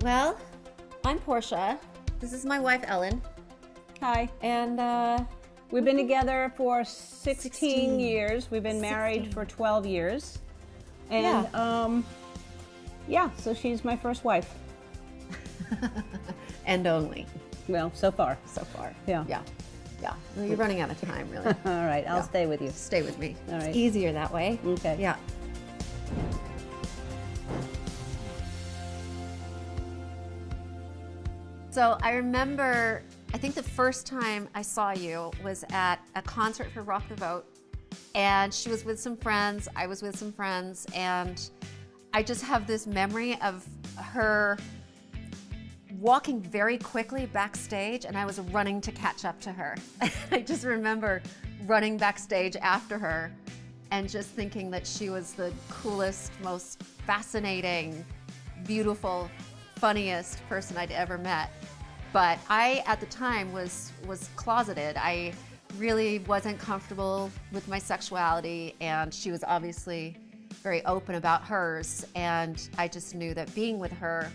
Well, I'm Portia. This is my wife, Ellen. Hi. And we've been together for 16 years. We've been married for 12 years. And yeah, so she's my first wife. And only. Well, so far. So far. Yeah. Yeah. Yeah. Well, you're running out of time, really. All right, I'll stay with you. Stay with me. All right. It's easier that way. Okay. Yeah. So I remember, I think the first time I saw you was at a concert for Rock the Vote, and she was with some friends, I was with some friends, and I just have this memory of her walking very quickly backstage, and I was running to catch up to her. I just remember running backstage after her and just thinking that she was the coolest, most fascinating, beautiful, funniest person I'd ever met. But I, at the time, was closeted. I really wasn't comfortable with my sexuality, and she was obviously very open about hers, and I just knew that being with her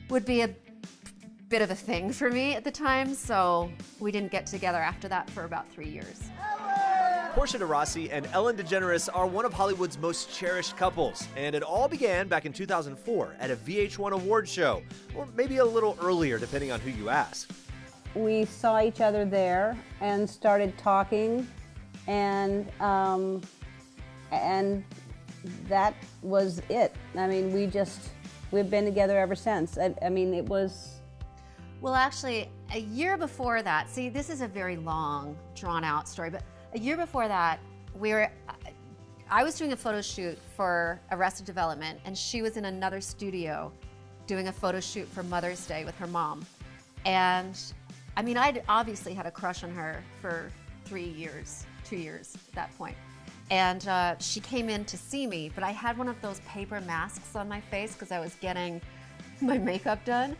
would be a bit of a thing for me at the time, so we didn't get together after that for about 3 years. Portia Rossi and Ellen DeGeneres are one of Hollywood's most cherished couples, and it all began back in 2004 at a VH1 award show, or maybe a little earlier depending on who you ask. We saw each other there and started talking, and that was it. I mean, we've been together ever since. I mean, it was... Well, actually, a year before that, see, this is a very long, drawn-out story, but a year before that, I was doing a photo shoot for Arrested Development, and she was in another studio doing a photo shoot for Mother's Day with her mom. And I mean, I'd obviously had a crush on her for 2 years at that point. And she came in to see me, but I had one of those paper masks on my face because I was getting my makeup done.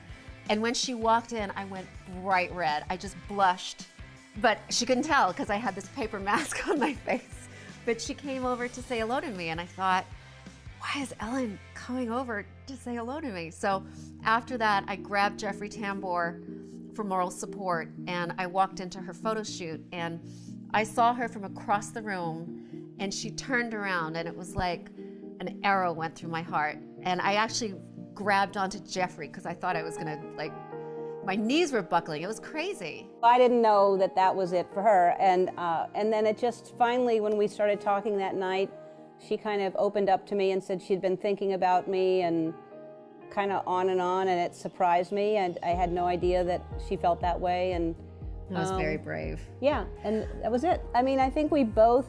And when she walked in, I went bright red. I just blushed. But she couldn't tell because I had this paper mask on my face. But she came over to say hello to me, and I thought, why is Ellen coming over to say hello to me? So after that, I grabbed Jeffrey Tambor for moral support, and I walked into her photo shoot, and I saw her from across the room, and she turned around, and it was like an arrow went through my heart. And I actually grabbed onto Jeffrey because I thought I was gonna, like, my knees were buckling. It was crazy. I didn't know that that was it for her, and then it just finally, when we started talking that night, she kind of opened up to me and said she'd been thinking about me and kind of on, and it surprised me, and I had no idea that she felt that way. And that was very brave. Yeah, and that was it. I mean, I think we both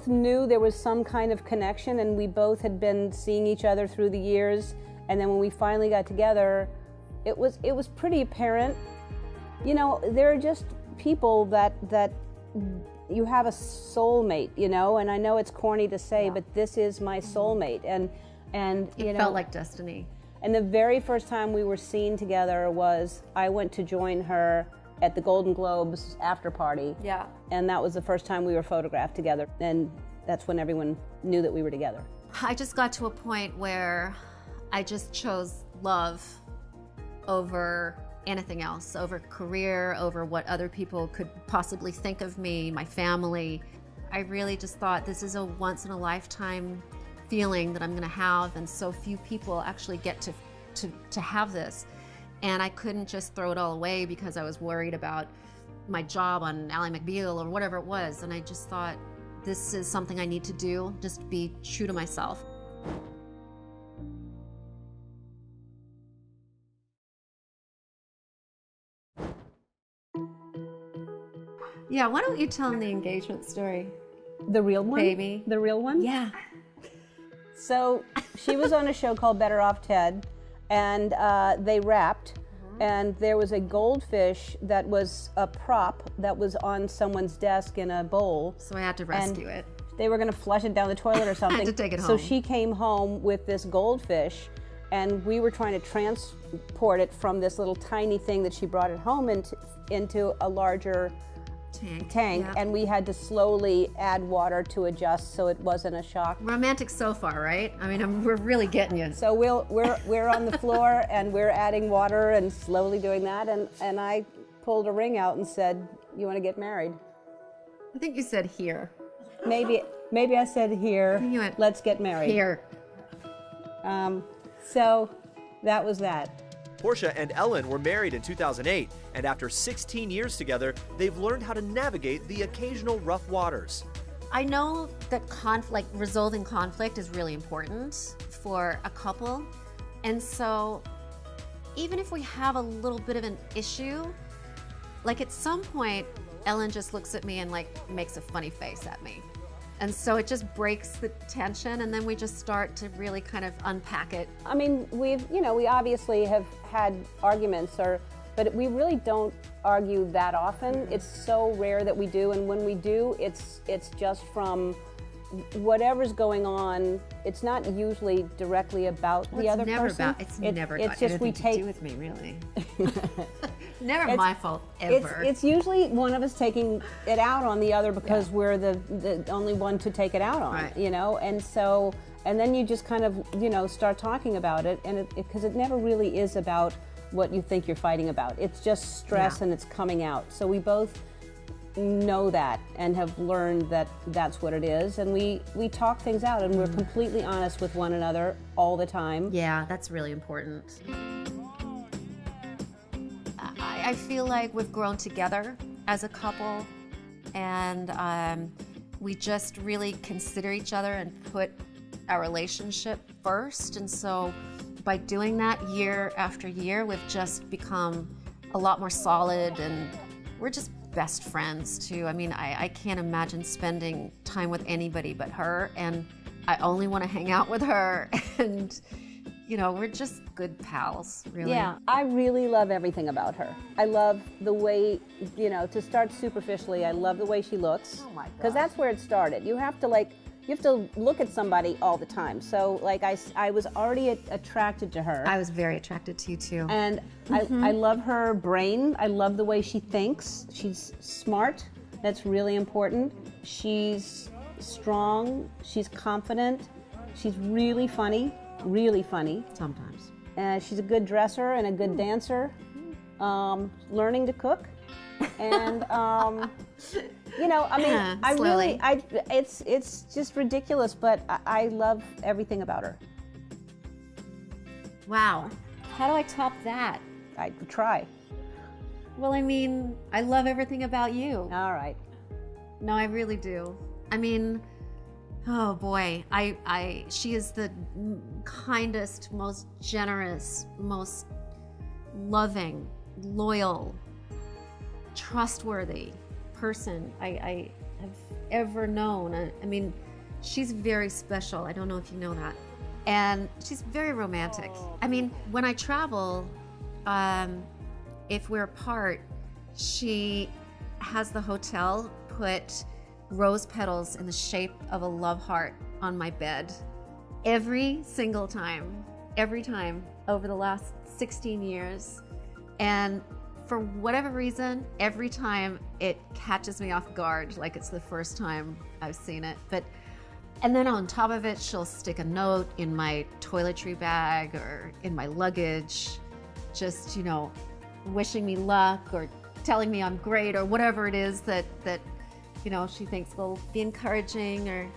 knew there was some kind of connection, and we both had been seeing each other through the years, and then when we finally got together, it was pretty apparent. You know, there are just people that you have a soulmate, you know, and I know it's corny to say, but this is my soulmate, and you know, it felt like destiny. And the very first time we were seen together was I went to join her at the Golden Globes after party. Yeah. And that was the first time we were photographed together, and that's when everyone knew that we were together. I just got to a point where I just chose love over anything else, over career, over what other people could possibly think of me, my family. I really just thought this is a once-in-a-lifetime feeling that I'm gonna have, and so few people actually get to have this. And I couldn't just throw it all away because I was worried about my job on Ally McBeal or whatever it was. And I just thought, this is something I need to do, just be true to myself. Yeah, why don't you tell them the engagement story? The real one? Baby. The real one? Yeah. So she was on a show called Better Off Ted, and they rapped, and there was a goldfish that was a prop that was on someone's desk in a bowl. So I had to rescue it. They were going to flush it down the toilet or something. I had to take it home. So she came home with this goldfish, and we were trying to transport it from this little tiny thing that she brought it home into a larger tank, yeah. and we had to slowly add water to adjust so it wasn't a shock. Romantic so far, right? I mean, we're really getting you. So we're on the floor and we're adding water and slowly doing that, and I pulled a ring out and said, "You want to get married?" I think you said here. Maybe I said here. You went, let's get married. Here. So that was that. Portia and Ellen were married in 2008, and after 16 years together, they've learned how to navigate the occasional rough waters. I know that resolving conflict is really important for a couple. And so even if we have a little bit of an issue, like at some point, Ellen just looks at me and like makes a funny face at me. And so it just breaks the tension, and then we just start to really kind of unpack it. I mean, we obviously have had arguments, but we really don't argue that often. It's so rare that we do, and when we do, it's just from whatever's going on. It's not usually directly about the other person. It's never it's got just anything to do with me, really. Never my fault, ever. It's usually one of us taking it out on the other because we're the only one to take it out on, right. And so, and then you just kind of, start talking about it, and because it never really is about what you think you're fighting about. It's just stress and it's coming out. So we both know that and have learned that that's what it is, and we talk things out, and we're completely honest with one another all the time. Yeah, that's really important. I feel like we've grown together as a couple, and we just really consider each other and put our relationship first. And so by doing that year after year, we've just become a lot more solid, and we're just best friends too. I mean, I can't imagine spending time with anybody but her, and I only want to hang out with her, and we're just good pals, really. Yeah, I really love everything about her. I love the way, to start superficially, I love the way she looks. Oh my God. Because that's where it started. You have to look at somebody all the time. So I was already attracted to her. I was very attracted to you too. And I love her brain. I love the way she thinks. She's smart. That's really important. She's strong. She's confident. She's really funny. Really funny. Sometimes. She's a good dresser and a good dancer. Learning to cook. And I slowly. it's just ridiculous, but I love everything about her. Wow. How do I top that? I try. Well, I mean, I love everything about you. All right. No, I really do. I mean, oh boy, she is the kindest, most generous, most loving, loyal, trustworthy person I have ever known. I mean, she's very special. I don't know if you know that. And she's very romantic. I mean, when I travel, if we're apart, she has the hotel put rose petals in the shape of a love heart on my bed every single time, over the last 16 years. And for whatever reason, every time it catches me off guard, like it's the first time I've seen it. And then on top of it, she'll stick a note in my toiletry bag or in my luggage, just, wishing me luck or telling me I'm great or whatever it is that she thinks will be encouraging, or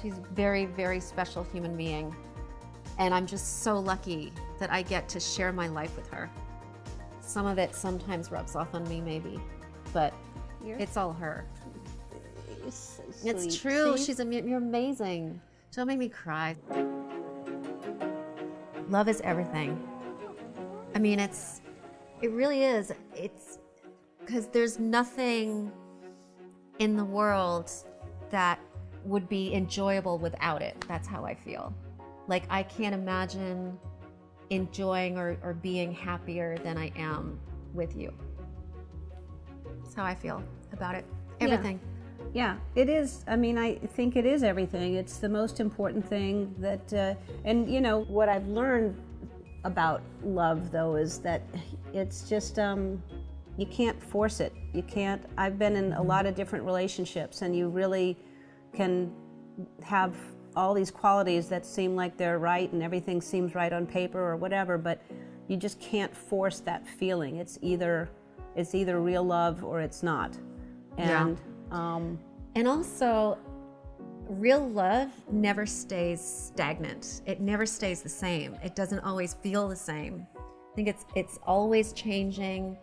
she's a very, very special human being. And I'm just so lucky that I get to share my life with her. Some of it sometimes rubs off on me, maybe, but it's all her. So It's sweet. true. See? You're amazing. Don't make me cry. Love is everything. I mean, it really is. It's because there's nothing in the world that would be enjoyable without it. That's how I feel. Like, I can't imagine enjoying or being happier than I am with you. That's how I feel about it. Everything. Yeah, it is. I mean, I think it is everything. It's the most important thing that, and what I've learned about love, though, is that it's just, you can't force it. You can't. I've been in a lot of different relationships, and you really can have all these qualities that seem like they're right and everything seems right on paper or whatever, but you just can't force that feeling. It's either real love or it's not. And and also, real love never stays stagnant. It never stays the same. It doesn't always feel the same. I think it's always changing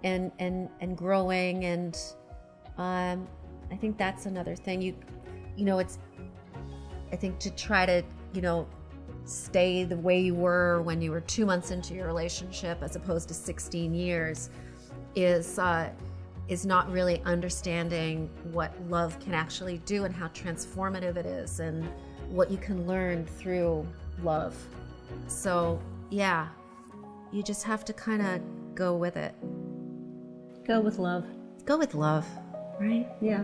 and growing, and I think that's another thing. You know, it's, I think, to try to, you know, stay the way you were when you were 2 months into your relationship as opposed to 16 years is not really understanding what love can actually do and how transformative it is and what you can learn through love. So yeah, you just have to kind of go with it. go with love. Go with love, right? Yeah.